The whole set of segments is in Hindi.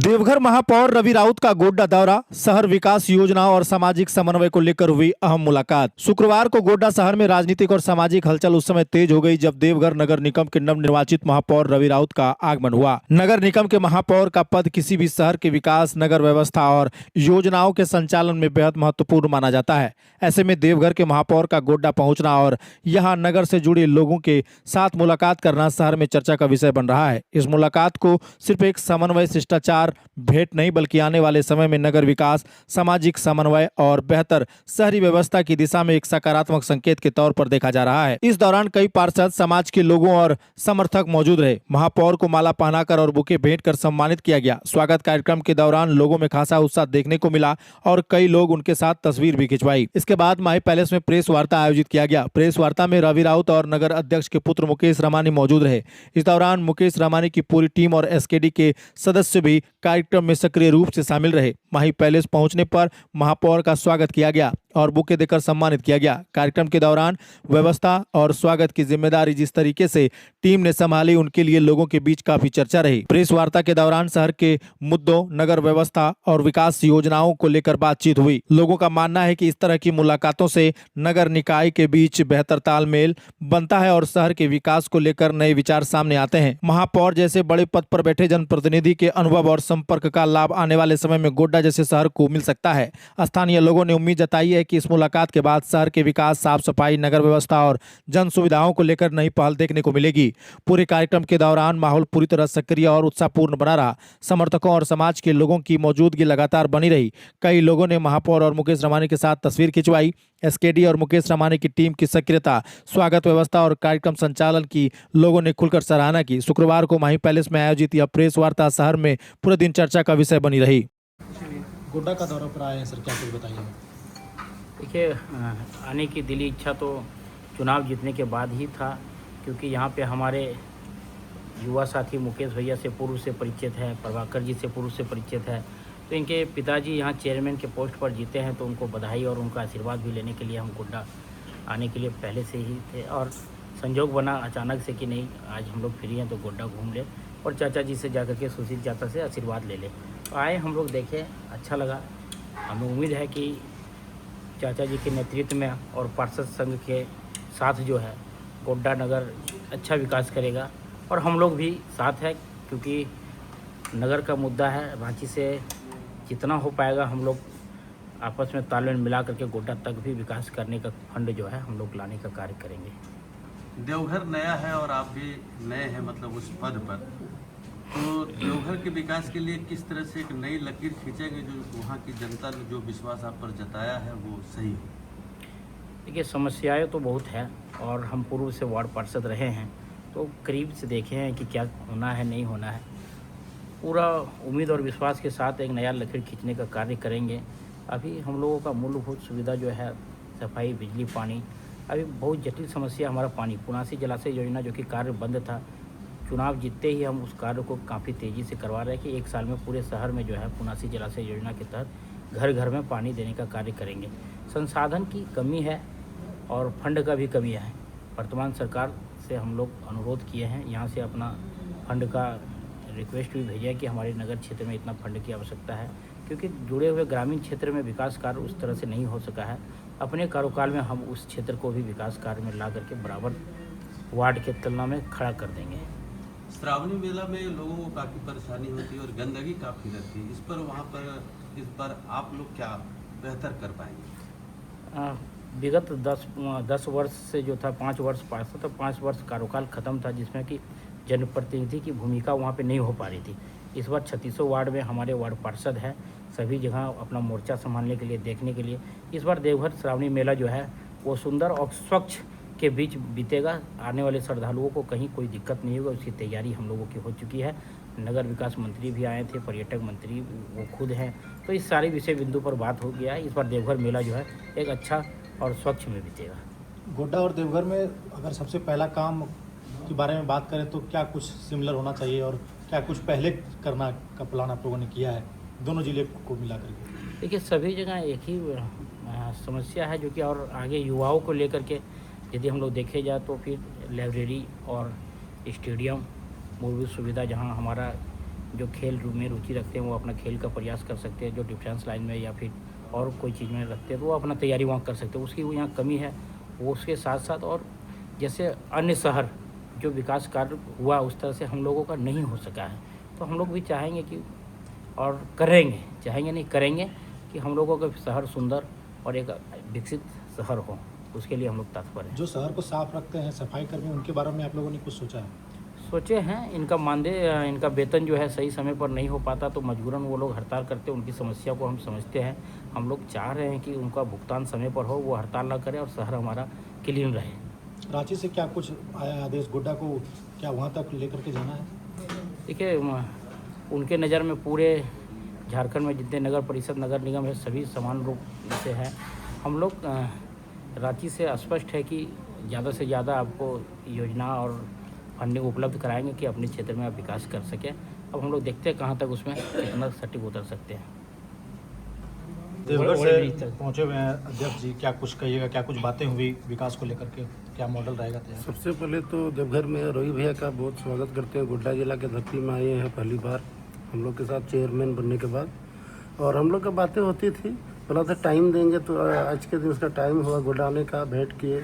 देवघर महापौर रवि राउत का गोड्डा दौरा, शहर विकास योजनाओं और सामाजिक समन्वय को लेकर हुई अहम मुलाकात। शुक्रवार को गोड्डा शहर में राजनीतिक और सामाजिक हलचल उस समय तेज हो गई जब देवघर नगर निगम के नवनिर्वाचित महापौर रवि राउत का आगमन हुआ। नगर निगम के महापौर का पद किसी भी शहर के विकास, नगर व्यवस्था और योजनाओं के संचालन में बेहद महत्वपूर्ण माना जाता है। ऐसे में देवघर के महापौर का गोड्डा पहुंचना और यहां नगर से जुड़े लोगों के साथ मुलाकात करना शहर में चर्चा का विषय बन रहा है। इस मुलाकात को सिर्फ एक समन्वय शिष्टाचार भेंट नहीं बल्कि आने वाले समय में नगर विकास, सामाजिक समन्वय और बेहतर शहरी व्यवस्था की दिशा में एक सकारात्मक संकेत के तौर पर देखा जा रहा है। इस दौरान कई पार्षद, समाज के लोगों और समर्थक मौजूद रहे। महापौर को माला पहनाकर और बुके भेंट कर सम्मानित किया गया। स्वागत कार्यक्रम के दौरान लोगों में खासा उत्साह देखने को मिला और कई लोग उनके साथ तस्वीर भी खिंचवाई। इसके बाद माही पैलेस में प्रेस वार्ता आयोजित किया गया। प्रेस वार्ता में रवि राउत और नगर अध्यक्ष के पुत्र मुकेश रमानी मौजूद रहे। इस दौरान मुकेश रमानी की पूरी टीम और एसकेडी के सदस्य भी कार्यक्रम में सक्रिय रूप से शामिल रहे। माही पैलेस पहुंचने पर महापौर का स्वागत किया गया और बुके देकर सम्मानित किया गया। कार्यक्रम के दौरान व्यवस्था और स्वागत की जिम्मेदारी जिस तरीके से टीम ने संभाली, उनके लिए लोगों के बीच काफी चर्चा रही। प्रेस वार्ता के दौरान शहर के मुद्दों, नगर व्यवस्था और विकास योजनाओं को लेकर बातचीत हुई। लोगों का मानना है कि इस तरह की मुलाकातों से नगर निकाय के बीच बेहतर तालमेल बनता है और शहर के विकास को लेकर नए विचार सामने आते हैं। महापौर जैसे बड़े पद पर बैठे जनप्रतिनिधि के अनुभव और संपर्क का लाभ आने वाले समय में गोड्डा जैसे शहर को मिल सकता है। स्थानीय लोगों ने उम्मीद जताई है कि इस मुलाकात के बाद शहर के विकास, साफ सफाई, नगर व्यवस्था और जन सुविधाओं को लेकर नई पहल देखने को मिलेगी। पूरे कार्यक्रम के दौरान माहौल पूरी तरह सक्रिय और उत्साहपूर्ण बना रहा। समर्थकों और समाज के लोगों की मौजूदगी लगातार बनी रही। कई लोगों ने महापौर और मुकेश रमानी के साथ तस्वीर खिंचवाई। एसकेडी और मुकेश रमानी की टीम की सक्रियता, स्वागत व्यवस्था और कार्यक्रम संचालन की लोगों ने खुलकर सराहना की। शुक्रवार को माही पैलेस में आयोजित यह प्रेस वार्ता शहर में पूरे दिन चर्चा का विषय बनी रही। गोड्डा का दौरा पर आए हैं सर, क्या कुछ बताइए? देखिए, आने की दिली इच्छा तो चुनाव जीतने के बाद ही था, क्योंकि यहाँ पे हमारे युवा साथी मुकेश भैया से पूर्व से परिचित है, प्रभाकर जी से पूर्व से परिचित है। तो इनके पिताजी यहाँ चेयरमैन के पोस्ट पर जीते हैं, तो उनको बधाई और उनका आशीर्वाद भी लेने के लिए हम गोड्डा आने के लिए पहले से ही थे। और संजोग बना अचानक से कि नहीं, आज हम लोग फ्री हैं तो गोड्डा घूम ले और चाचा जी से जाकर के सुशील चाचा से आशीर्वाद ले ले। तो आए हम लोग, देखे, अच्छा लगा। हमें उम्मीद है कि चाचा जी के नेतृत्व में और पार्षद संघ के साथ जो है गोड्डा नगर अच्छा विकास करेगा और हम लोग भी साथ हैं, क्योंकि नगर का मुद्दा है। रांची से जितना हो पाएगा हम लोग आपस में तालमेल मिला करके गोड्डा तक भी विकास करने का फंड जो है हम लोग लाने का कार्य करेंगे। देवघर नया है और आप भी नए हैं, मतलब उस पद पर, तो देवघर के विकास के लिए किस तरह से एक नई लकीर खींचेंगे जो वहाँ की जनता ने जो विश्वास आप पर जताया है वो सही हो? देखिए, समस्याएं तो बहुत है और हम पूर्व से वार्ड पार्षद रहे हैं, तो करीब से देखे हैं कि क्या होना है, नहीं होना है। पूरा उम्मीद और विश्वास के साथ एक नया लकीर खींचने का कार्य करेंगे। अभी हम लोगों का मूलभूत सुविधा जो है सफाई, बिजली, पानी, अभी बहुत जटिल समस्या हमारा पानी। पुनासी जलाशय योजना जो कि कार्य बंद था, चुनाव जीतते ही हम उस कार्य को काफ़ी तेज़ी से करवा रहे हैं कि एक साल में पूरे शहर में जो है पुनासी जलाशय योजना के तहत घर घर में पानी देने का कार्य करेंगे। संसाधन की कमी है और फंड का भी कमी है। वर्तमान सरकार से हम लोग अनुरोध किए हैं, यहाँ से अपना फंड का रिक्वेस्ट भी भेजा कि हमारे नगर क्षेत्र में इतना फंड की आवश्यकता है, क्योंकि जुड़े हुए ग्रामीण क्षेत्र में विकास कार्य उस तरह से नहीं हो सका है। अपने कार्यकाल में हम उस क्षेत्र को भी विकास कार्य में ला करके बराबर वार्ड के तुलना में खड़ा कर देंगे। श्रावणी मेला में लोगों को काफ़ी परेशानी होती है और गंदगी काफ़ी रहती है, इस पर वहाँ पर इस बार आप लोग क्या बेहतर कर पाएंगे? विगत 10 वर्ष से जो था 5 वर्ष पास था, तो 5 वर्ष कार्यकाल ख़त्म था, जिसमें कि जनप्रतिनिधि की भूमिका वहाँ पे नहीं हो पा रही थी। इस बार 3600 वार्ड में हमारे वार्ड पार्षद हैं, सभी जगह अपना मोर्चा संभालने के लिए, देखने के लिए। इस बार देवघर श्रावणी मेला जो है वो सुंदर और स्वच्छ के बीच बीतेगा। आने वाले श्रद्धालुओं को कहीं कोई दिक्कत नहीं होगा, उसकी तैयारी हम लोगों की हो चुकी है। नगर विकास मंत्री भी आए थे, पर्यटक मंत्री वो खुद हैं, तो इस सारे विषय बिंदु पर बात हो गया है। इस बार देवघर मेला जो है एक अच्छा और स्वच्छ में बीतेगा। गोड्डा और देवघर में अगर सबसे पहला काम के बारे में बात करें तो क्या कुछ सिमिलर होना चाहिए और क्या कुछ पहले करना का प्लान आप लोगों ने किया है दोनों जिले को मिला करके? देखिए, सभी जगह एक ही समस्या है, जो कि और आगे युवाओं को लेकर के यदि हम लोग देखे जाए तो फिर लाइब्रेरी और स्टेडियम, मूलभूत सुविधा जहां हमारा जो खेल में रुचि रखते हैं वो अपना खेल का प्रयास कर सकते हैं, जो डिफेंस लाइन में या फिर और कोई चीज़ में रखते हैं तो वो अपना तैयारी वहाँ कर सकते हैं। उसकी वो यहाँ कमी है। वो उसके साथ साथ और जैसे अन्य शहर जो विकास कार्य हुआ उस तरह से हम लोगों का नहीं हो सका है, तो हम लोग भी चाहेंगे कि और करेंगे, चाहेंगे नहीं करेंगे कि हम लोगों का शहर सुंदर और एक विकसित शहर हो, उसके लिए हम लोग तत्पर हैं। जो शहर को साफ रखते हैं सफाई कर्मी, उनके बारे में आप लोगों ने कुछ सोचा है? सोचे हैं, इनका मानदेय इनका वेतन जो है सही समय पर नहीं हो पाता तो मजबूरन वो लोग हड़ताल करते हैं। उनकी समस्या को हम समझते हैं। हम लोग चाह रहे हैं कि उनका भुगतान समय पर हो, वो हड़ताल ना करें और शहर हमारा क्लीन रहे। रांची से क्या कुछ आया आदेश गोड्डा को, क्या वहाँ तक लेकर के जाना है? देखिए उनके नज़र में पूरे झारखंड में जितने नगर परिषद नगर निगम है सभी समान रूप से हैं। हम लोग रांची से स्पष्ट है कि ज़्यादा से ज़्यादा आपको योजना और फंडिंग उपलब्ध कराएंगे कि अपने क्षेत्र में आप विकास कर सकें। अब हम लोग देखते हैं कहाँ तक उसमें कितना सटीक उतर सकते हैं। देवघर से पहुँचे हुए हैं अध्यक्ष जी, क्या कुछ कहिएगा, क्या कुछ बातें हुई विकास को लेकर के, क्या मॉडल रहेगा तैयार? सबसे पहले तो देवघर में रोही भैया का बहुत स्वागत करते हैं। गोड्डा जिला के धरती में आए हैं पहली बार हम लोग के साथ चेयरमैन बनने के बाद, और हम लोग का बातें होती थी। बोला था टाइम देंगे, तो आज के दिन उसका टाइम हुआ। गोड्डा आने का भेंट किए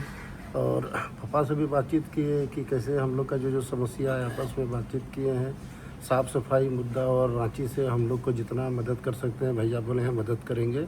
और पापा से भी बातचीत किए कि कैसे हम लोग का जो समस्या है आपस में बातचीत किए हैं। साफ़ सफाई मुद्दा और रांची से हम लोग को जितना मदद कर सकते हैं भैया बोले हैं मदद करेंगे।